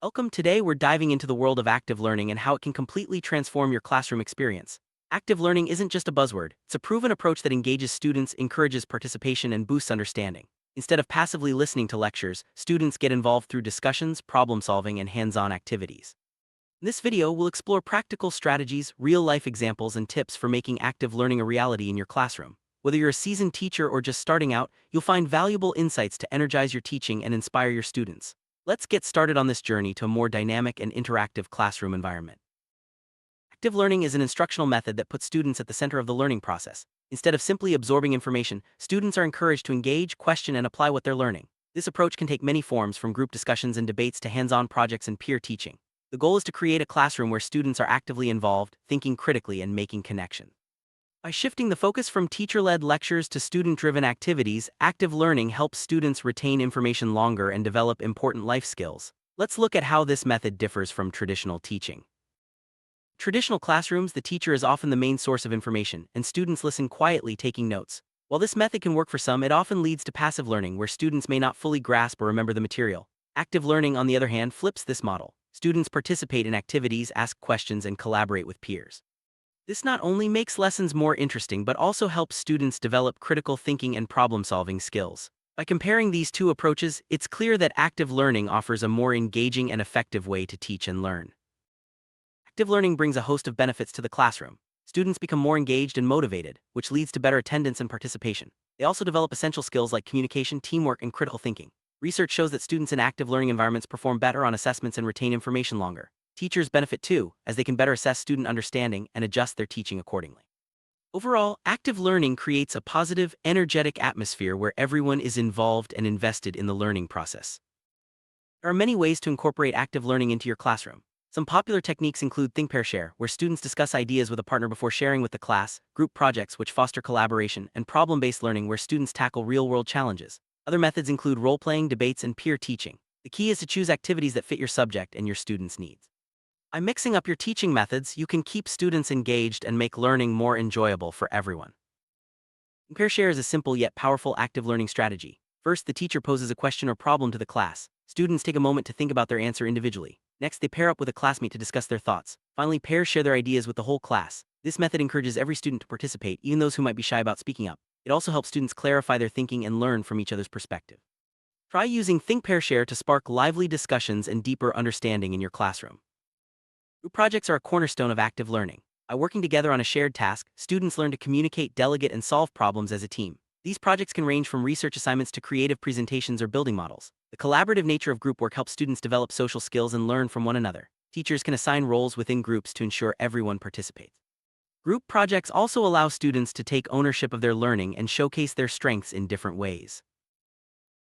Welcome. Today, we're diving into the world of active learning and how it can completely transform your classroom experience. Active learning isn't just a buzzword, it's a proven approach that engages students, encourages participation, and boosts understanding. Instead of passively listening to lectures, students get involved through discussions, problem solving, and hands on activities. In this video, we'll explore practical strategies, real life examples, and tips for making active learning a reality in your classroom. Whether you're a seasoned teacher or just starting out, you'll find valuable insights to energize your teaching and inspire your students. Let's get started on this journey to a more dynamic and interactive classroom environment. Active learning is an instructional method that puts students at the center of the learning process. Instead of simply absorbing information, students are encouraged to engage, question, and apply what they're learning. This approach can take many forms, from group discussions and debates to hands-on projects and peer teaching. The goal is to create a classroom where students are actively involved, thinking critically, and making connections. By shifting the focus from teacher-led lectures to student-driven activities, active learning helps students retain information longer and develop important life skills. Let's look at how this method differs from traditional teaching. Traditional classrooms, the teacher is often the main source of information, and students listen quietly, taking notes. While this method can work for some, it often leads to passive learning, where students may not fully grasp or remember the material. Active learning, on the other hand, flips this model. Students participate in activities, ask questions, and collaborate with peers. This not only makes lessons more interesting but also helps students develop critical thinking and problem-solving skills. By comparing these two approaches, it's clear that active learning offers a more engaging and effective way to teach and learn. Active learning brings a host of benefits to the classroom. Students become more engaged and motivated, which leads to better attendance and participation. They also develop essential skills like communication, teamwork, and critical thinking. Research shows that students in active learning environments perform better on assessments and retain information longer. Teachers benefit too, as they can better assess student understanding and adjust their teaching accordingly. Overall, active learning creates a positive, energetic atmosphere where everyone is involved and invested in the learning process. There are many ways to incorporate active learning into your classroom. Some popular techniques include Think Pair Share, where students discuss ideas with a partner before sharing with the class, group projects, which foster collaboration, and problem-based learning, where students tackle real-world challenges. Other methods include role-playing, debates, and peer teaching. The key is to choose activities that fit your subject and your students' needs. By mixing up your teaching methods, you can keep students engaged and make learning more enjoyable for everyone. Pair Share is a simple yet powerful active learning strategy. First, the teacher poses a question or problem to the class. Students take a moment to think about their answer individually. Next, they pair up with a classmate to discuss their thoughts. Finally, pairs share their ideas with the whole class. This method encourages every student to participate, even those who might be shy about speaking up. It also helps students clarify their thinking and learn from each other's perspective. Try using Think Pair Share to spark lively discussions and deeper understanding in your classroom. Group projects are a cornerstone of active learning. By working together on a shared task, students learn to communicate, delegate, and solve problems as a team. These projects can range from research assignments to creative presentations or building models. The collaborative nature of group work helps students develop social skills and learn from one another. Teachers can assign roles within groups to ensure everyone participates. Group projects also allow students to take ownership of their learning and showcase their strengths in different ways.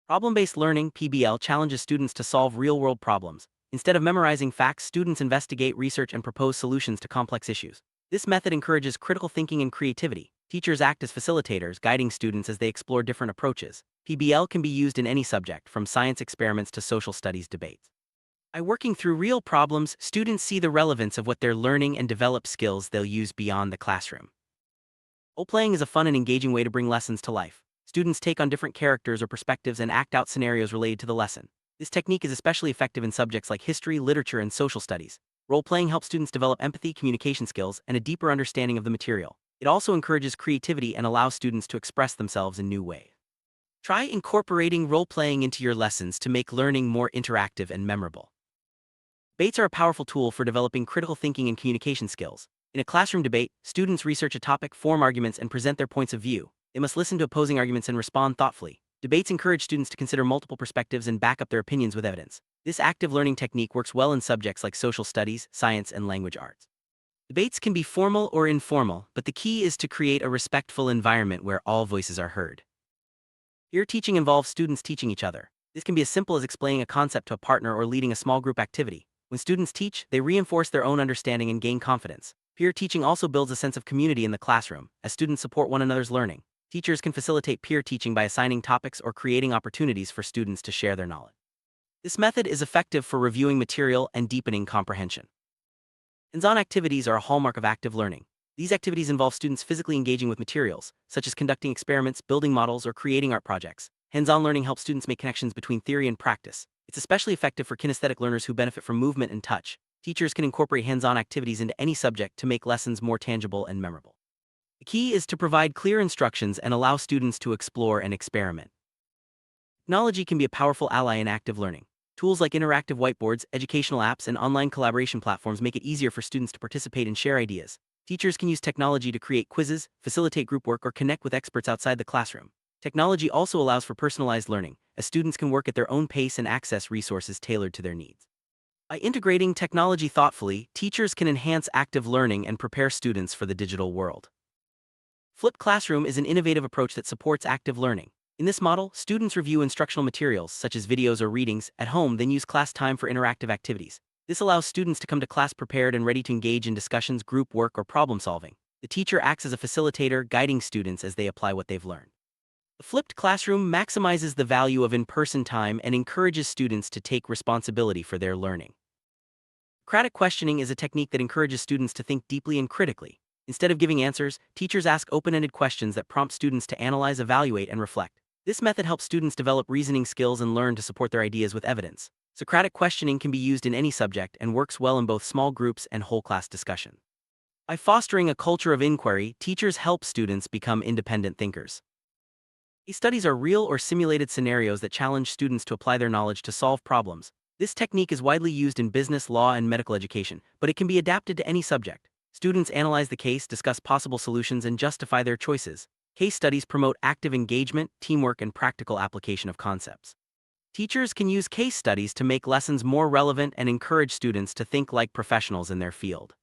Problem-based learning, PBL, challenges students to solve real-world problems. Instead of memorizing facts, students investigate, research, and propose solutions to complex issues. This method encourages critical thinking and creativity. Teachers act as facilitators, guiding students as they explore different approaches. PBL can be used in any subject, from science experiments to social studies debates. By working through real problems, students see the relevance of what they're learning and develop skills they'll use beyond the classroom. Role-playing is a fun and engaging way to bring lessons to life. Students take on different characters or perspectives and act out scenarios related to the lesson. This technique is especially effective in subjects like history, literature, and social studies. Role-playing helps students develop empathy, communication skills, and a deeper understanding of the material. It also encourages creativity and allows students to express themselves in new ways. Try incorporating role-playing into your lessons to make learning more interactive and memorable. Debates are a powerful tool for developing critical thinking and communication skills. In a classroom debate, students research a topic, form arguments, and present their points of view. They must listen to opposing arguments and respond thoughtfully. Debates encourage students to consider multiple perspectives and back up their opinions with evidence. This active learning technique works well in subjects like social studies, science, and language arts. Debates can be formal or informal, but the key is to create a respectful environment where all voices are heard. Peer teaching involves students teaching each other. This can be as simple as explaining a concept to a partner or leading a small group activity. When students teach, they reinforce their own understanding and gain confidence. Peer teaching also builds a sense of community in the classroom, as students support one another's learning. Teachers can facilitate peer teaching by assigning topics or creating opportunities for students to share their knowledge. This method is effective for reviewing material and deepening comprehension. Hands-on activities are a hallmark of active learning. These activities involve students physically engaging with materials, such as conducting experiments, building models, or creating art projects. Hands-on learning helps students make connections between theory and practice. It's especially effective for kinesthetic learners who benefit from movement and touch. Teachers can incorporate hands-on activities into any subject to make lessons more tangible and memorable. The key is to provide clear instructions and allow students to explore and experiment. Technology can be a powerful ally in active learning. Tools like interactive whiteboards, educational apps, and online collaboration platforms make it easier for students to participate and share ideas. Teachers can use technology to create quizzes, facilitate group work, or connect with experts outside the classroom. Technology also allows for personalized learning, as students can work at their own pace and access resources tailored to their needs. By integrating technology thoughtfully, teachers can enhance active learning and prepare students for the digital world. Flipped Classroom is an innovative approach that supports active learning. In this model, students review instructional materials, such as videos or readings, at home, then use class time for interactive activities. This allows students to come to class prepared and ready to engage in discussions, group work, or problem solving. The teacher acts as a facilitator, guiding students as they apply what they've learned. The flipped classroom maximizes the value of in-person time and encourages students to take responsibility for their learning. Socratic questioning is a technique that encourages students to think deeply and critically. Instead of giving answers, teachers ask open-ended questions that prompt students to analyze, evaluate, and reflect. This method helps students develop reasoning skills and learn to support their ideas with evidence. Socratic questioning can be used in any subject and works well in both small groups and whole class discussion. By fostering a culture of inquiry, teachers help students become independent thinkers. These studies are real or simulated scenarios that challenge students to apply their knowledge to solve problems. This technique is widely used in business, law, and medical education, but it can be adapted to any subject. Students analyze the case, discuss possible solutions, and justify their choices. Case studies promote active engagement, teamwork, and practical application of concepts. Teachers can use case studies to make lessons more relevant and encourage students to think like professionals in their field.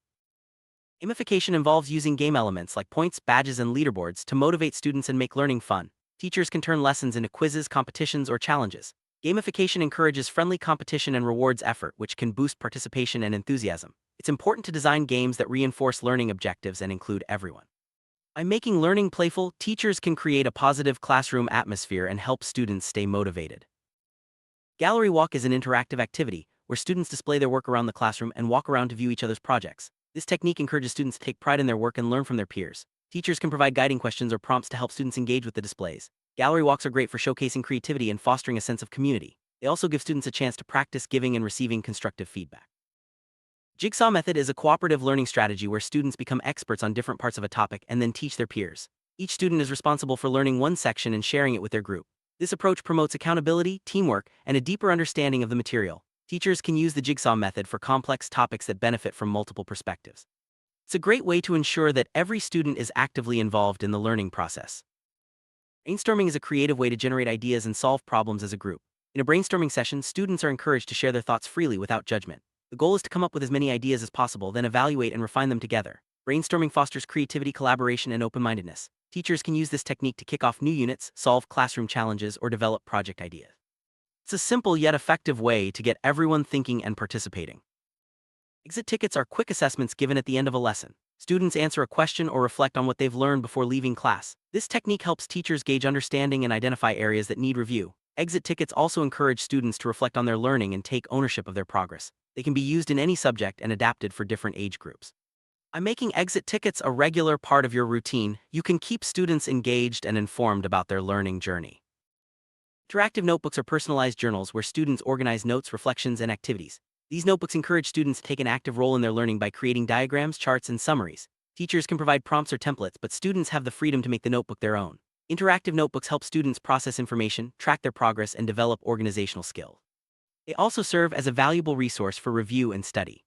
Gamification involves using game elements like points, badges, and leaderboards to motivate students and make learning fun. Teachers can turn lessons into quizzes, competitions, or challenges. Gamification encourages friendly competition and rewards effort, which can boost participation and enthusiasm. It's important to design games that reinforce learning objectives and include everyone. By making learning playful, teachers can create a positive classroom atmosphere and help students stay motivated. Gallery walk is an interactive activity where students display their work around the classroom and walk around to view each other's projects. This technique encourages students to take pride in their work and learn from their peers. Teachers can provide guiding questions or prompts to help students engage with the displays. Gallery walks are great for showcasing creativity and fostering a sense of community. They also give students a chance to practice giving and receiving constructive feedback. Jigsaw method is a cooperative learning strategy where students become experts on different parts of a topic and then teach their peers. Each student is responsible for learning one section and sharing it with their group. This approach promotes accountability, teamwork, and a deeper understanding of the material. Teachers can use the jigsaw method for complex topics that benefit from multiple perspectives. It's a great way to ensure that every student is actively involved in the learning process. Brainstorming is a creative way to generate ideas and solve problems as a group. In a brainstorming session, students are encouraged to share their thoughts freely without judgment. The goal is to come up with as many ideas as possible, then evaluate and refine them together. Brainstorming fosters creativity, collaboration, and open-mindedness. Teachers can use this technique to kick off new units, solve classroom challenges, or develop project ideas. It's a simple yet effective way to get everyone thinking and participating. Exit tickets are quick assessments given at the end of a lesson. Students answer a question or reflect on what they've learned before leaving class. This technique helps teachers gauge understanding and identify areas that need review. Exit tickets also encourage students to reflect on their learning and take ownership of their progress. They can be used in any subject and adapted for different age groups. By making exit tickets a regular part of your routine, you can keep students engaged and informed about their learning journey. Interactive notebooks are personalized journals where students organize notes, reflections, and activities. These notebooks encourage students to take an active role in their learning by creating diagrams, charts, and summaries. Teachers can provide prompts or templates, but students have the freedom to make the notebook their own. Interactive notebooks help students process information, track their progress, and develop organizational skills. They also serve as a valuable resource for review and study.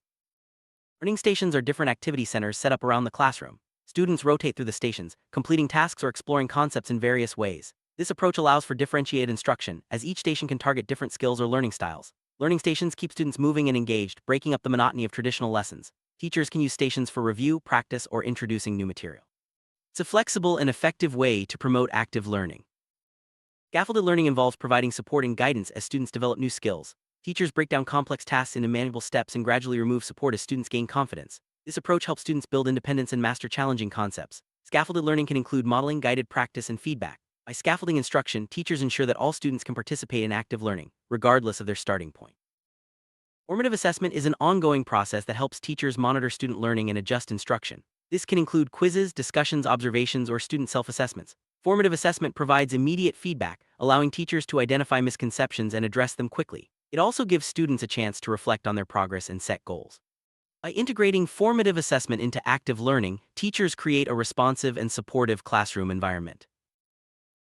Learning stations are different activity centers set up around the classroom. Students rotate through the stations, completing tasks or exploring concepts in various ways. This approach allows for differentiated instruction, as each station can target different skills or learning styles. Learning stations keep students moving and engaged, breaking up the monotony of traditional lessons. Teachers can use stations for review, practice, or introducing new material. It's a flexible and effective way to promote active learning. Scaffolded learning involves providing support and guidance as students develop new skills. Teachers break down complex tasks into manageable steps and gradually remove support as students gain confidence. This approach helps students build independence and master challenging concepts. Scaffolded learning can include modeling, guided practice, and feedback. By scaffolding instruction, teachers ensure that all students can participate in active learning, regardless of their starting point. Formative assessment is an ongoing process that helps teachers monitor student learning and adjust instruction. This can include quizzes, discussions, observations, or student self-assessments. Formative assessment provides immediate feedback, allowing teachers to identify misconceptions and address them quickly. It also gives students a chance to reflect on their progress and set goals. By integrating formative assessment into active learning, teachers create a responsive and supportive classroom environment.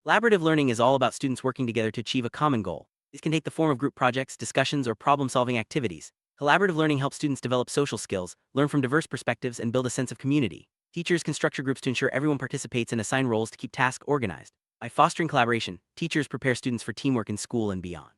Collaborative learning is all about students working together to achieve a common goal. This can take the form of group projects, discussions, or problem-solving activities. Collaborative learning helps students develop social skills, learn from diverse perspectives, and build a sense of community. Teachers can structure groups to ensure everyone participates and assign roles to keep tasks organized. By fostering collaboration, teachers prepare students for teamwork in school and beyond.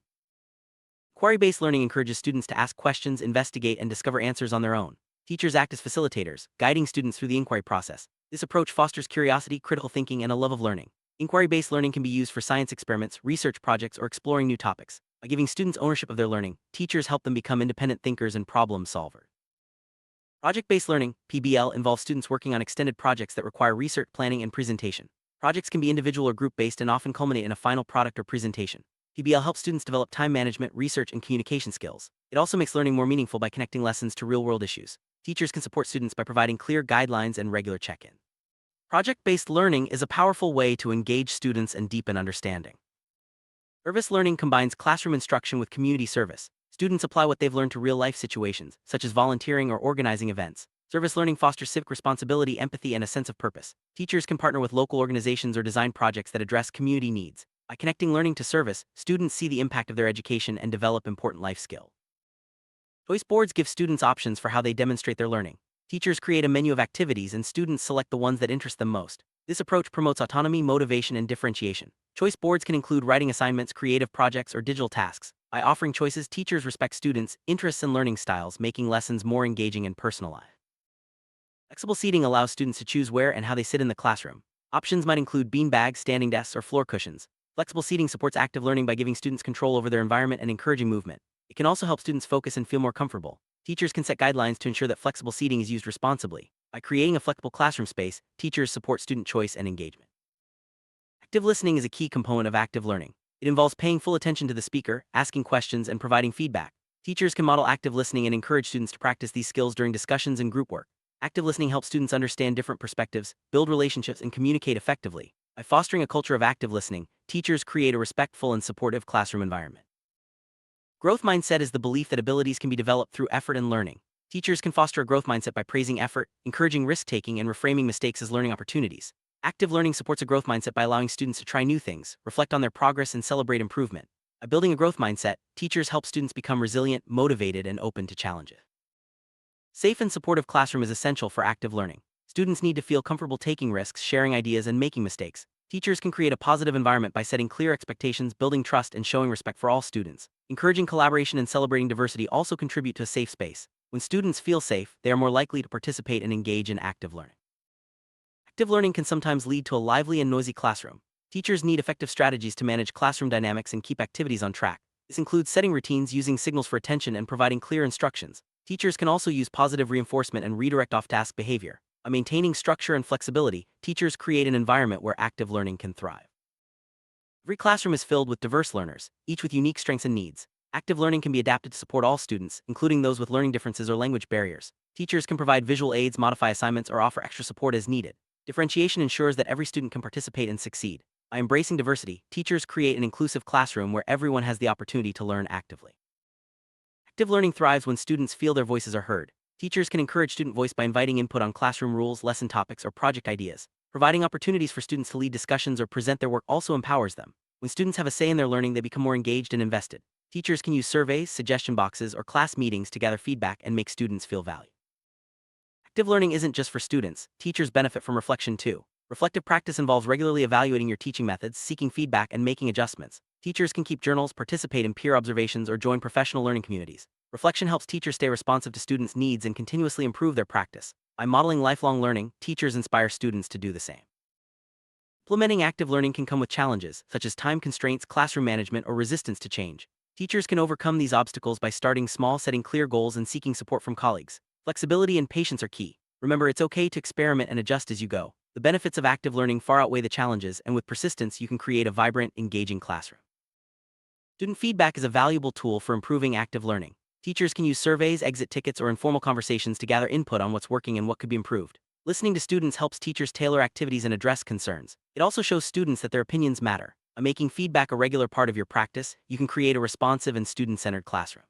Inquiry-based learning encourages students to ask questions, investigate, and discover answers on their own. Teachers act as facilitators, guiding students through the inquiry process. This approach fosters curiosity, critical thinking, and a love of learning. Inquiry-based learning can be used for science experiments, research projects, or exploring new topics. By giving students ownership of their learning, teachers help them become independent thinkers and problem solvers. Project-based learning, PBL, involves students working on extended projects that require research, planning, and presentation. Projects can be individual or group-based and often culminate in a final product or presentation. PBL helps students develop time management, research, and communication skills. It also makes learning more meaningful by connecting lessons to real-world issues. Teachers can support students by providing clear guidelines and regular check-in. Project-based learning is a powerful way to engage students and deepen understanding. Service learning combines classroom instruction with community service. Students apply what they've learned to real-life situations, such as volunteering or organizing events. Service learning fosters civic responsibility, empathy, and a sense of purpose. Teachers can partner with local organizations or design projects that address community needs. By connecting learning to service, students see the impact of their education and develop important life skills. Choice boards give students options for how they demonstrate their learning. Teachers create a menu of activities and students select the ones that interest them most. This approach promotes autonomy, motivation, and differentiation. Choice boards can include writing assignments, creative projects, or digital tasks. By offering choices, teachers respect students' interests and learning styles, making lessons more engaging and personalized. Flexible seating allows students to choose where and how they sit in the classroom. Options might include beanbags, standing desks, or floor cushions. Flexible seating supports active learning by giving students control over their environment and encouraging movement. It can also help students focus and feel more comfortable. Teachers can set guidelines to ensure that flexible seating is used responsibly. By creating a flexible classroom space, teachers support student choice and engagement. Active listening is a key component of active learning. It involves paying full attention to the speaker, asking questions, and providing feedback. Teachers can model active listening and encourage students to practice these skills during discussions and group work. Active listening helps students understand different perspectives, build relationships, and communicate effectively. By fostering a culture of active listening, teachers create a respectful and supportive classroom environment. Growth mindset is the belief that abilities can be developed through effort and learning. Teachers can foster a growth mindset by praising effort, encouraging risk-taking, and reframing mistakes as learning opportunities. Active learning supports a growth mindset by allowing students to try new things, reflect on their progress, and celebrate improvement. By building a growth mindset, teachers help students become resilient, motivated, and open to challenges. Safe and supportive classroom is essential for active learning. Students need to feel comfortable taking risks, sharing ideas, and making mistakes. Teachers can create a positive environment by setting clear expectations, building trust, and showing respect for all students. Encouraging collaboration and celebrating diversity also contribute to a safe space. When students feel safe, they are more likely to participate and engage in active learning. Active learning can sometimes lead to a lively and noisy classroom. Teachers need effective strategies to manage classroom dynamics and keep activities on track. This includes setting routines, using signals for attention, and providing clear instructions. Teachers can also use positive reinforcement and redirect off-task behavior. By maintaining structure and flexibility, teachers create an environment where active learning can thrive. Every classroom is filled with diverse learners, each with unique strengths and needs. Active learning can be adapted to support all students, including those with learning differences or language barriers. Teachers can provide visual aids, modify assignments, or offer extra support as needed. Differentiation ensures that every student can participate and succeed. By embracing diversity, teachers create an inclusive classroom where everyone has the opportunity to learn actively. Active learning thrives when students feel their voices are heard. Teachers can encourage student voice by inviting input on classroom rules, lesson topics, or project ideas. Providing opportunities for students to lead discussions or present their work also empowers them. When students have a say in their learning, they become more engaged and invested. Teachers can use surveys, suggestion boxes, or class meetings to gather feedback and make students feel valued. Active learning isn't just for students, teachers benefit from reflection too. Reflective practice involves regularly evaluating your teaching methods, seeking feedback, and making adjustments. Teachers can keep journals, participate in peer observations, or join professional learning communities. Reflection helps teachers stay responsive to students' needs and continuously improve their practice. By modeling lifelong learning, teachers inspire students to do the same. Implementing active learning can come with challenges, such as time constraints, classroom management, or resistance to change. Teachers can overcome these obstacles by starting small, setting clear goals, and seeking support from colleagues. Flexibility and patience are key. Remember, it's okay to experiment and adjust as you go. The benefits of active learning far outweigh the challenges, and with persistence, you can create a vibrant, engaging classroom. Student feedback is a valuable tool for improving active learning. Teachers can use surveys, exit tickets, or informal conversations to gather input on what's working and what could be improved. Listening to students helps teachers tailor activities and address concerns. It also shows students that their opinions matter. By making feedback a regular part of your practice, you can create a responsive and student-centered classroom.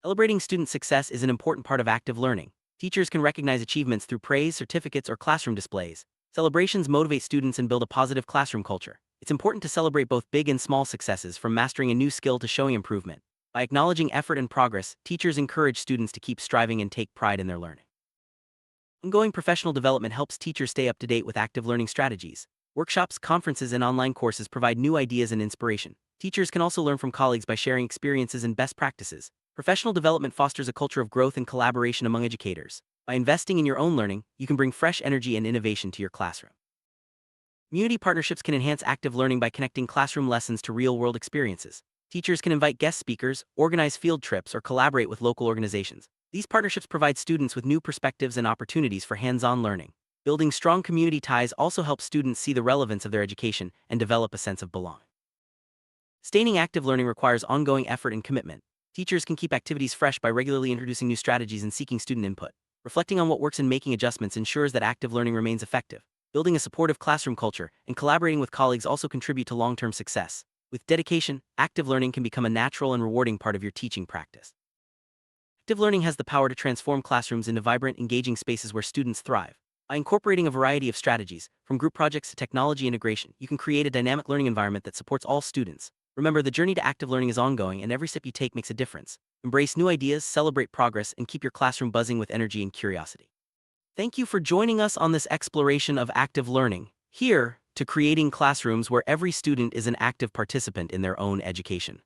Celebrating student success is an important part of active learning. Teachers can recognize achievements through praise, certificates, or classroom displays. Celebrations motivate students and build a positive classroom culture. It's important to celebrate both big and small successes, from mastering a new skill to showing improvement. By acknowledging effort and progress, teachers encourage students to keep striving and take pride in their learning. Ongoing professional development helps teachers stay up to date with active learning strategies. Workshops, conferences, and online courses provide new ideas and inspiration. Teachers can also learn from colleagues by sharing experiences and best practices. Professional development fosters a culture of growth and collaboration among educators. By investing in your own learning, you can bring fresh energy and innovation to your classroom. Community partnerships can enhance active learning by connecting classroom lessons to real-world experiences. Teachers can invite guest speakers, organize field trips, or collaborate with local organizations. These partnerships provide students with new perspectives and opportunities for hands-on learning. Building strong community ties also helps students see the relevance of their education and develop a sense of belonging. Sustaining active learning requires ongoing effort and commitment. Teachers can keep activities fresh by regularly introducing new strategies and seeking student input. Reflecting on what works and making adjustments ensures that active learning remains effective. Building a supportive classroom culture and collaborating with colleagues also contribute to long-term success. With dedication, active learning can become a natural and rewarding part of your teaching practice. Active learning has the power to transform classrooms into vibrant, engaging spaces where students thrive. By incorporating a variety of strategies, from group projects to technology integration, you can create a dynamic learning environment that supports all students. Remember, the journey to active learning is ongoing, and every step you take makes a difference. Embrace new ideas, celebrate progress, and keep your classroom buzzing with energy and curiosity. Thank you for joining us on this exploration of active learning. Here to creating classrooms where every student is an active participant in their own education.